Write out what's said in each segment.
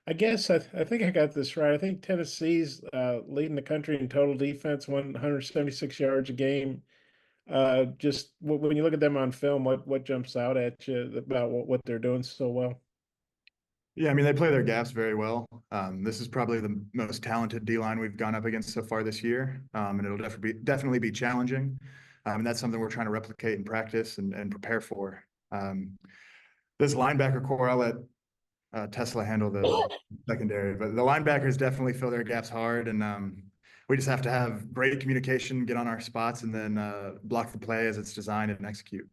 I guess I think I got this right. I think Tennessee's leading the country in total defense, 176 yards a game. Just when you look at them on film, what jumps out at you about what they're doing so well? Yeah, I mean, they play their gaps very well. This is probably the most talented D line we've gone up against so far this year, and it'll definitely be challenging. And that's something we're trying to replicate in practice and prepare for. This linebacker core, I'll let TeSlaa handle the secondary, but the linebackers definitely fill their gaps hard, and we just have to have great communication, get on our spots, and then block the play as it's designed and execute.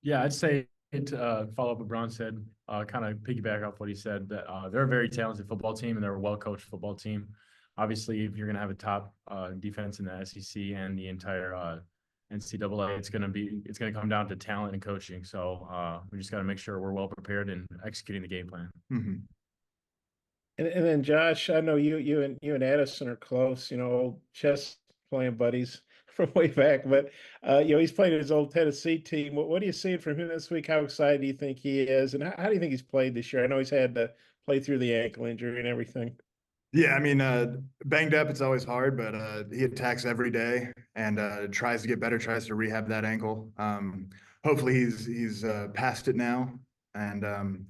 Yeah, I'd say to follow up what Braun said, kind of piggyback off what he said, that they're a very talented football team and they're a well-coached football team. Obviously, if you're going to have a top defense in the SEC and the entire NCAA, it's going to come down to talent and coaching. So we just got to make sure we're well prepared and executing the game plan. Mm-hmm. And then Josh, I know you and Addison are close, old chess playing buddies from way back. But he's playing his old Tennessee team. What are you seeing from him this week? How excited do you think he is? And how do you think he's played this year? I know he's had to play through the ankle injury and everything. Yeah, I mean, banged up, it's always hard, but he attacks every day and tries to get better, tries to rehab that ankle. Hopefully he's past it now. And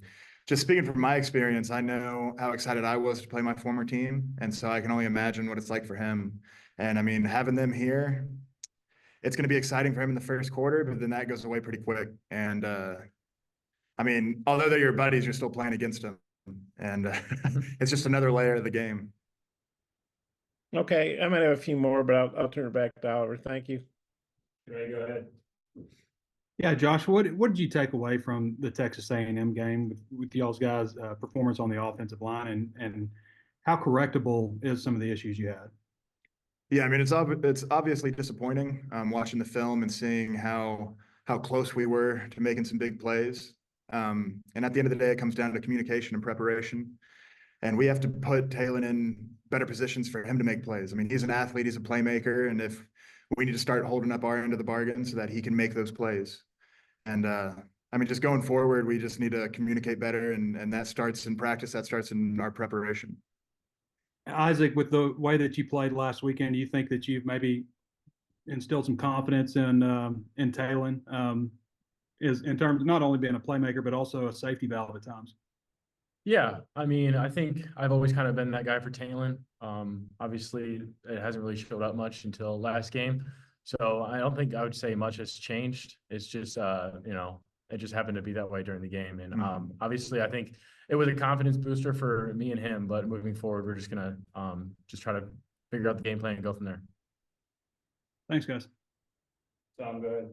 just speaking from my experience, I know how excited I was to play my former team. And so I can only imagine what it's like for him. And I mean, having them here, it's going to be exciting for him in the first quarter, but then that goes away pretty quick. And I mean, although they're your buddies, you're still playing against them. And it's just another layer of the game. Okay, I might have a few more, but I'll turn it back to Oliver. Thank you. Ray, go ahead. Yeah, Josh, what did you take away from the Texas A&M game with y'all's guys' performance on the offensive line, and how correctable is some of the issues you had? Yeah, I mean, it's obviously disappointing watching the film and seeing how close we were to making some big plays. And at the end of the day, it comes down to communication and preparation. And we have to put Talon in better positions for him to make plays. I mean, he's an athlete, he's a playmaker, and if we need to start holding up our end of the bargain so that he can make those plays. And I mean, just going forward, we just need to communicate better, and that starts in practice, that starts in our preparation. Isaac, with the way that you played last weekend, do you think that you've maybe instilled some confidence in Talon, is in terms of not only being a playmaker but also a safety valve at times? Yeah, I mean, I think I've always kind of been that guy for Talon. Obviously, it hasn't really showed up much until last game, so I don't think I would say much has changed. It's just, it just happened to be that way during the game, and obviously, I think it was a confidence booster for me and him. But moving forward, we're just gonna just try to figure out the game plan and go from there. Thanks, guys. Tom, go ahead.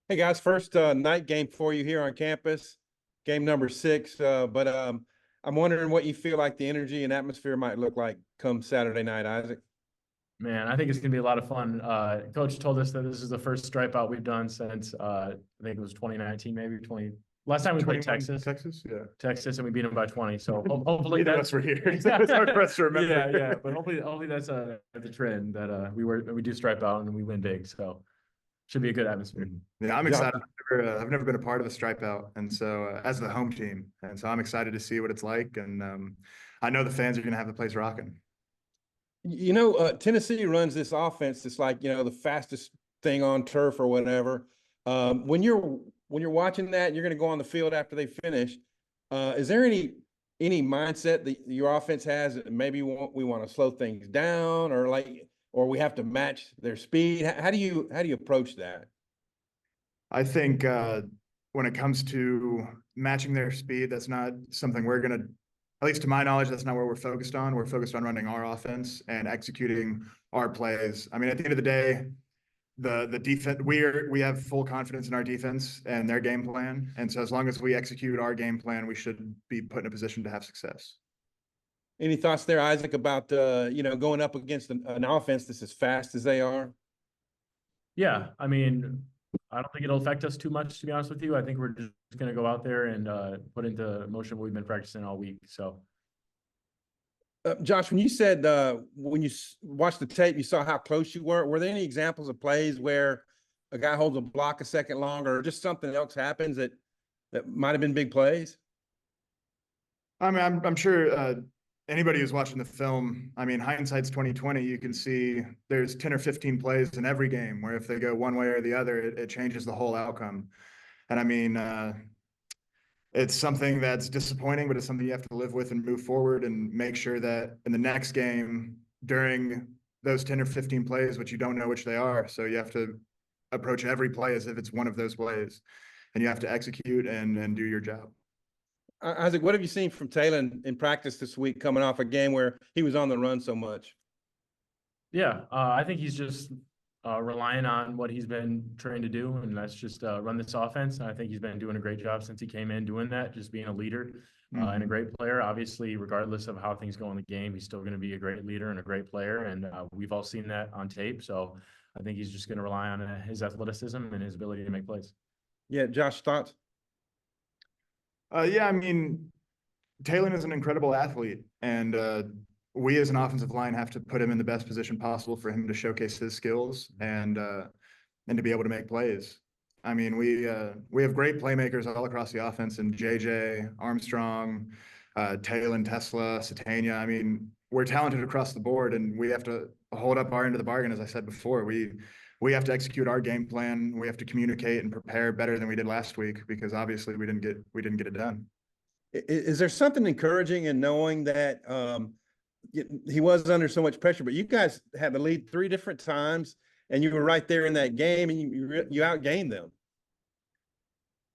Hey guys, first night game for you here on campus, game number 6. But I'm wondering what you feel like the energy and atmosphere might look like come Saturday night, Isaac. Man, I think it's gonna be a lot of fun. Coach told us that this is the first stripe out we've done since I think it was 2019, maybe 20. Last time we played Texas, and we beat them by 20. So hopefully that's for here. It's hard for us to remember. Yeah. But hopefully that's the trend that we do stripe out and we win big. So should be a good atmosphere. Yeah, I'm excited. I've never been a part of a stripe out, and so as the home team, and so I'm excited to see what it's like. And I know the fans are going to have the place rocking. Tennessee runs this offense. It's like the fastest thing on turf or whatever. When you're watching that, and you're going to go on the field after they finish. Is there any mindset that your offense has that maybe we want to slow things down, or we have to match their speed? How do you approach that? I think when it comes to matching their speed, that's not something we're going to, at least to my knowledge, that's not where we're focused on. We're focused on running our offense and executing our plays. I mean, at the end of the day, the defense, we have full confidence in our defense and their game plan. And so as long as we execute our game plan, we should be put in a position to have success. Any thoughts there, Isaac, about going up against an offense that's as fast as they are? Yeah, I mean, I don't think it'll affect us too much, to be honest with you. I think we're just going to go out there and put into motion what we've been practicing all week. So, Josh, when you said when you watched the tape, you saw how close you were. Were there any examples of plays where a guy holds a block a second longer, or just something else happens that might have been big plays? I mean, I'm sure anybody who's watching the film, I mean, hindsight's 2020. You can see there's 10 or 15 plays in every game where if they go one way or the other, it changes the whole outcome. And I mean, it's something that's disappointing, but it's something you have to live with and move forward and make sure that in the next game during those 10 or 15 plays, which you don't know which they are. So you have to approach every play as if it's one of those plays, and you have to execute and do your job. Isaac, what have you seen from Taylor in practice this week, coming off a game where he was on the run so much? Yeah, I think he's just relying on what he's been trained to do, and that's just run this offense. And I think he's been doing a great job since he came in doing that, just being a leader and a great player. Obviously, regardless of how things go in the game, he's still going to be a great leader and a great player, and we've all seen that on tape. So I think he's just going to rely on his athleticism and his ability to make plays. Yeah, Josh, thoughts? Yeah, I mean, Taylor is an incredible athlete, and we as an offensive line have to put him in the best position possible for him to showcase his skills and to be able to make plays. I mean, we have great playmakers all across the offense, and JJ, Armstrong, Taylor, TeSlaa, Satania. I mean, we're talented across the board, and we have to hold up our end of the bargain. As I said before, we have to execute our game plan. We have to communicate and prepare better than we did last week, because obviously we didn't get it done. Is there something encouraging in knowing that he was under so much pressure, but you guys had the lead 3 different times and you were right there in that game and you outgained them?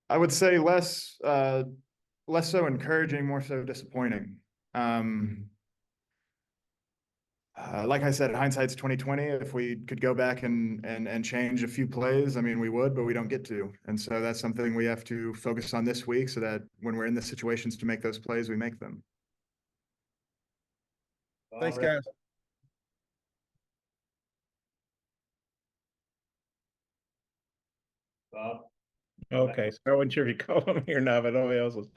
I would say less so encouraging, more so disappointing. Like I said, hindsight's 2020. If we could go back and change a few plays, I mean, we would, but we don't get to. And so that's something we have to focus on this week, so that when we're in the situations to make those plays, we make them. Thanks, guys. Bob. Okay, so I wasn't sure if you called on me or not, but nobody else was.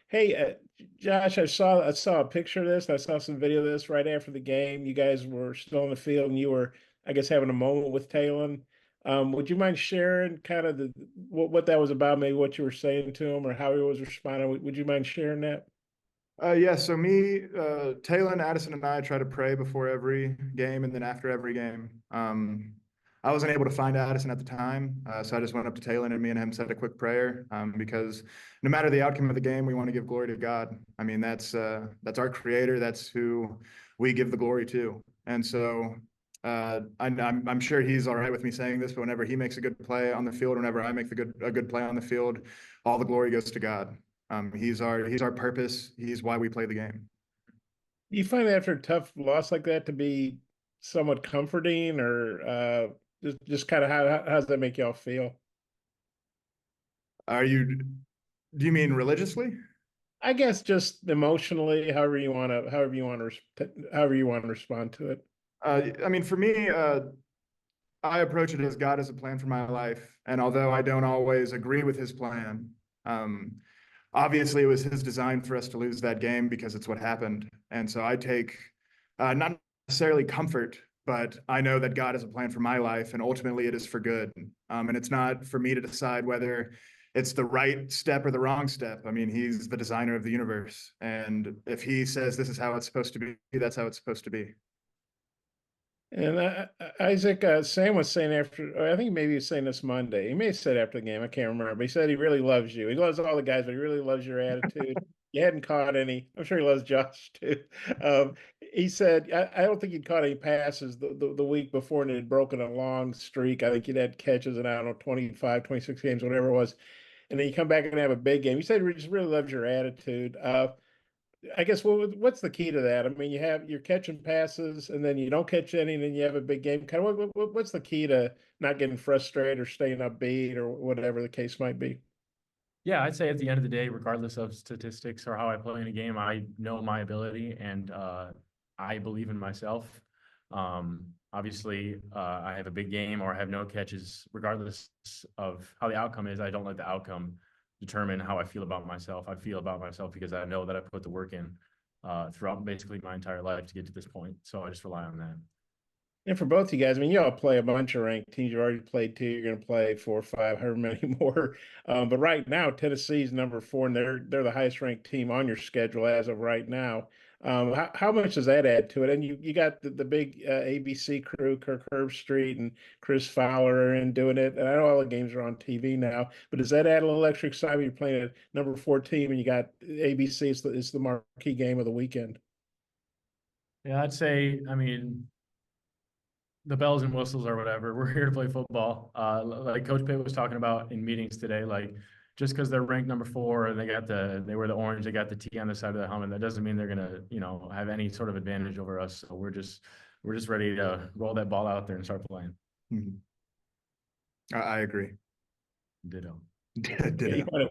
Hey, Josh, I saw a picture of this. I saw some video of this right after the game. You guys were still on the field, and you were, I guess, having a moment with Taylor. Would you mind sharing kind of what that was about, maybe what you were saying to him or how he was responding? Would you mind sharing that? Yeah, so me, Taylor, and Addison, and I try to pray before every game and then after every game. I wasn't able to find Addison at the time, so I just went up to Taylor, and me and him said a quick prayer, because no matter the outcome of the game, we want to give glory to God. I mean, that's our creator. That's who we give the glory to. And so I'm sure he's all right with me saying this, but whenever he makes a good play on the field, whenever I make a good play on the field, all the glory goes to God. He's our purpose. He's why we play the game. Do you find after a tough loss like that to be somewhat comforting, or just kind of how does that make y'all feel? Do you mean religiously? I guess just emotionally, however you want to respond to it. I mean, for me, I approach it as God has a plan for my life, and although I don't always agree with his plan, obviously it was his design for us to lose that game because it's what happened. And so I take not necessarily comfort, but I know that God has a plan for my life, and ultimately it is for good. And it's not for me to decide whether it's the right step or the wrong step. I mean, he's the designer of the universe. And if he says this is how it's supposed to be, that's how it's supposed to be. And Isaac, Sam was saying after, I think maybe he was saying this Monday. He may have said after the game, I can't remember, but he said he really loves you. He loves all the guys, but he really loves your attitude. You hadn't caught any. I'm sure he loves Josh too. He said, I don't think he'd caught any passes the week before, and it had broken a long streak. I think he'd had catches in, I don't know, 25, 26 games, whatever it was. And then you come back and have a big game. He said he just really loves your attitude. I guess what's the key to that? I mean, you're catching passes, and then you don't catch any, and then you have a big game. Kind of what's the key to not getting frustrated or staying upbeat or whatever the case might be? Yeah, I'd say at the end of the day, regardless of statistics or how I play in a game, I know my ability and I believe in myself. Obviously, I have a big game or I have no catches, regardless of how the outcome is. I don't let the outcome determine how I feel about myself. I feel about myself because I know that I put the work in throughout basically my entire life to get to this point. So I just rely on that. And for both you guys, I mean, you all play a bunch of ranked teams. You've already played two. You're going to play 4 or 5, however many more. But right now, Tennessee's number 4, and they're the highest ranked team on your schedule as of right now. How much does that add to it? And you got the big ABC crew, Kirk Herbstreit and Chris Fowler are in doing it. And I know all the games are on TV now, but does that add a little extra excitement? You're playing a number 4 team, and you got ABC. It's the marquee game of the weekend. Yeah, I'd say, I mean, the bells and whistles or whatever. We're here to play football. Like Coach Pitt was talking about in meetings today, like just because they're ranked number 4 and they wear the orange, they got the T on the side of the helmet, that doesn't mean they're gonna, have any sort of advantage over us. So we're just ready to roll that ball out there and start playing. Mhm. I agree. Ditto. Yeah, Ditto.